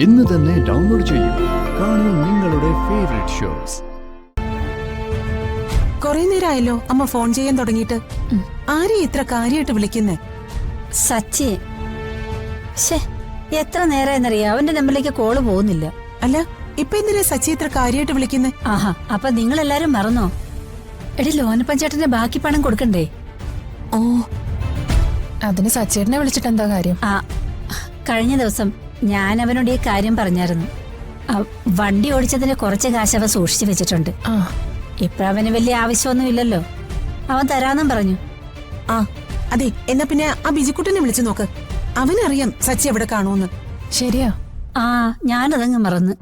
ഇന്ന് തന്നെ ഡൗൺലോഡ് ചെയ്യൂ. കാണൂ നിങ്ങളുടെ ഫേവറേറ്റ് ഷോസ്. കൊറേ നേരമായല്ലോ അമ്മ ഫോൺ ചെയ്യാൻ തുടങ്ങിയിട്ട്. ആരെയും ഇത്ര കാര്യമായിട്ട് വിളിക്കുന്നേ? സച്ചി. എത്ര നേരമെന്നറിയാം അവന്റെ നമ്പറിലേക്ക് കോള് പോകുന്നില്ല. അല്ല, ഇപ്പൊ എന്തിനാ സച്ചി ഇത്ര കാര്യമായിട്ട് വിളിക്കുന്നേ? ആഹാ, അപ്പൊ നിങ്ങളെല്ലാരും മറന്നോ? എടി, ലോനപ്പഞ്ചേട്ടന്റെ ബാക്കി പണം കൊടുക്കണ്ടേ? ഓ, അതിന് സച്ചേട്ടനെ വിളിച്ചിട്ട് എന്താ കാര്യം? കഴിഞ്ഞ ദിവസം ഞാൻ അവനോട് ഈ കാര്യം പറഞ്ഞായിരുന്നു. വണ്ടി ഓടിച്ചതിന് കുറച്ച് കാശ് അവ സൂക്ഷിച്ചു വെച്ചിട്ടുണ്ട്. ഇപ്പൊ അവന് വലിയ ആവശ്യമൊന്നും ഇല്ലല്ലോ, അവൻ തരാന്നും പറഞ്ഞു. അതെ, എന്നാ പിന്നെ ആ ബിജിക്കുട്ടനെ വിളിച്ചു നോക്ക്. അവനറിയാം സച്ചി എവിടെ കാണൂന്ന്. ശരിയാ. ഞാനതങ്ങ് മറന്ന്.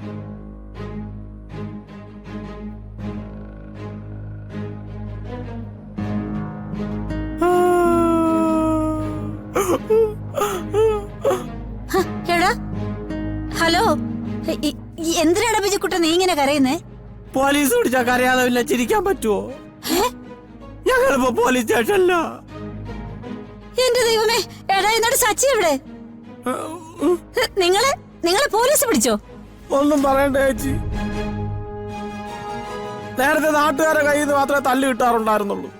ഹലോ, എന്തിനാണ് ബിജിക്കുട്ട നീ ഇങ്ങനെ കരയുന്നേ? പോലീസ് പിടിച്ചാ കരയാതെ ചിരിക്കാൻ പറ്റുമോ? ഞങ്ങളിപ്പോ പോലീസ് സ്റ്റേഷനില്ല. എന്റെ ദൈവമേ, എടാ എന്നിട്ട് സച്ചി എവിടെ? നിങ്ങളെ പോലീസ് പിടിച്ചോ? ഒന്നും പറയണ്ട ചേച്ചി. നേരത്തെ നാട്ടുകാരെ കയ്യിൽ നിന്ന് മാത്രമേ തല്ല് കിട്ടാറുണ്ടായിരുന്നുള്ളൂ.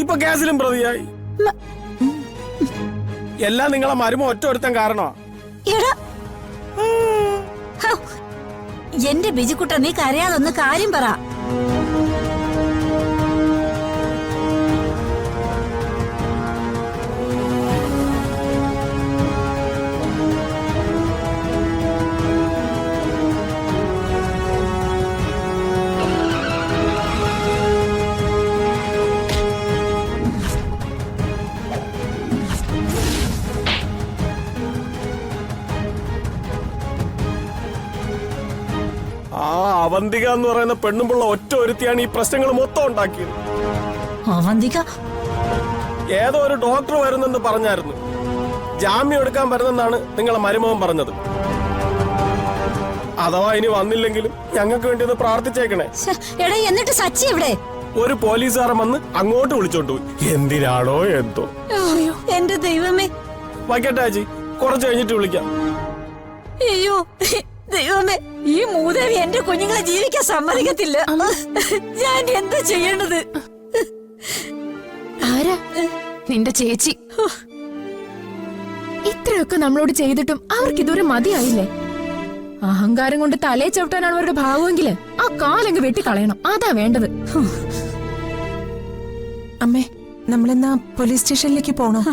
ഇപ്പൊ കേസിലും പ്രതിയായി. എല്ലാം നിങ്ങളെ മരുമ ഒറ്റ ഒരുത്തൻ കാരണമാ. എന്റെ ബിജിക്കുട്ട നീ കരയാതൊന്ന് കാര്യം പറ. അവന്തിക എന്ന് പറയുന്ന പെണ്ണുമ്പുള്ള ഒറ്റ ഒരുത്തിയാണ് ഈ പ്രശ്നങ്ങൾ മൊത്തം ഉണ്ടാക്കിയത്. അവന്തിക? ഏതോ ഒരു ഡോക്ടർ വരുന്നെന്ന് പറഞ്ഞായിരുന്നു. ജാമ്യം എടുക്കാൻ വരുന്നെന്നാണ് നിങ്ങളെ മരുമകൻ പറഞ്ഞത്. അഥവാ ഇനി വന്നില്ലെങ്കിലും ഞങ്ങൾക്ക് വേണ്ടി ഒന്ന് പ്രാർത്ഥിച്ചേക്കണേ. എന്നിട്ട് സച്ചി എവിടെ? ഒരു പോലീസുകാരൻ വന്ന് അങ്ങോട്ട് വിളിച്ചോണ്ടുപോയി. എന്തിനാണോ എന്തോ. എന്റെ ദൈവമേ. വയ്ക്കട്ടെ ചേച്ചി, കുറച്ച് കഴിഞ്ഞിട്ട് വിളിക്കാം. അയ്യോ ദൈവമേ, ഈ മൂദേവി എന്റെ കുഞ്ഞുങ്ങളെ ജീവിക്കാൻ സമ്മതിക്കത്തില്ല. ഞാൻ എന്താ ചെയ്യേണ്ടത്? ആരാ? നിന്റെ ചേച്ചി. ഇത്രയൊക്കെ നമ്മളോട് ചെയ്തിട്ടും അവർക്ക് ഇതുവരെ മതിയായില്ലേ? അഹങ്കാരം കൊണ്ട് തലയെ ചവിട്ടാനാണ് അവരുടെ ഭാവമെങ്കില് ആ കാലങ്ങ് വെട്ടിക്കളയണം. അതാ വേണ്ടത്. അമ്മേ, നമ്മളെന്നാ പോലീസ് സ്റ്റേഷനിലേക്ക് പോണോ?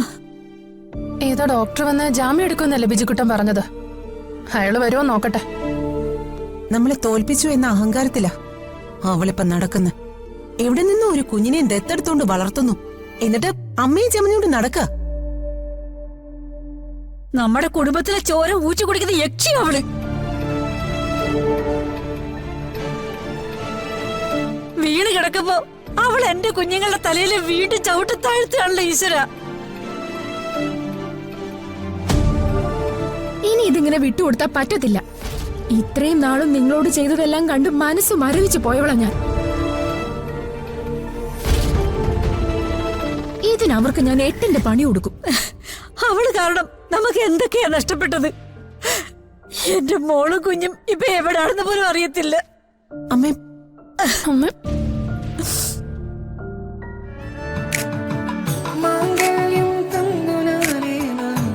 ഏതോ ഡോക്ടർ വന്ന് ജാമ്യം എടുക്കുമെന്നല്ലേ ബിജിക്കുട്ടൻ പറഞ്ഞത്. അയാള് വരുമോ നോക്കട്ടെ. നമ്മളെ തോൽപ്പിച്ചു എന്ന അഹങ്കാരത്തിലാ അവളിപ്പം നടക്കുന്ന. എവിടെ നിന്നും ഒരു കുഞ്ഞിനെ ദത്തെടുത്തോണ്ട് വളർത്തുന്നു. എന്നിട്ട് അമ്മയെ ചമഞ്ഞോണ്ട് നടക്ക. നമ്മുടെ കുടുംബത്തിലെ ചോര ഊച്ചു കുടിക്കുന്ന യക്ഷി അവള്. വീണ് കിടക്കുമ്പോ അവൾ എന്റെ കുഞ്ഞുങ്ങളുടെ തലയിലെ വീണ്ടും ചവിട്ട് താഴ്ത്തുകയാണല്ലോ ഈശ്വര. ഇനി ഇതിങ്ങനെ വിട്ടുകൊടുത്താ പറ്റത്തില്ല. ഇത്രയും നാളും നിങ്ങളോട് ചെയ്തതെല്ലാം കണ്ട് മനസ്സ് മരവിച്ചു പോയവളാ ഞാൻ. ഇതിനവർക്ക് ഞാൻ 8ന്റെ പണി കൊടുക്കും. അവള് കാരണം നമുക്ക് എന്തൊക്കെയാ നഷ്ടപ്പെട്ടത്. എന്റെ മോളും കുഞ്ഞും ഇപ്പൊ എവിടാണെന്ന് പോലും അറിയത്തില്ല. അമ്മേ,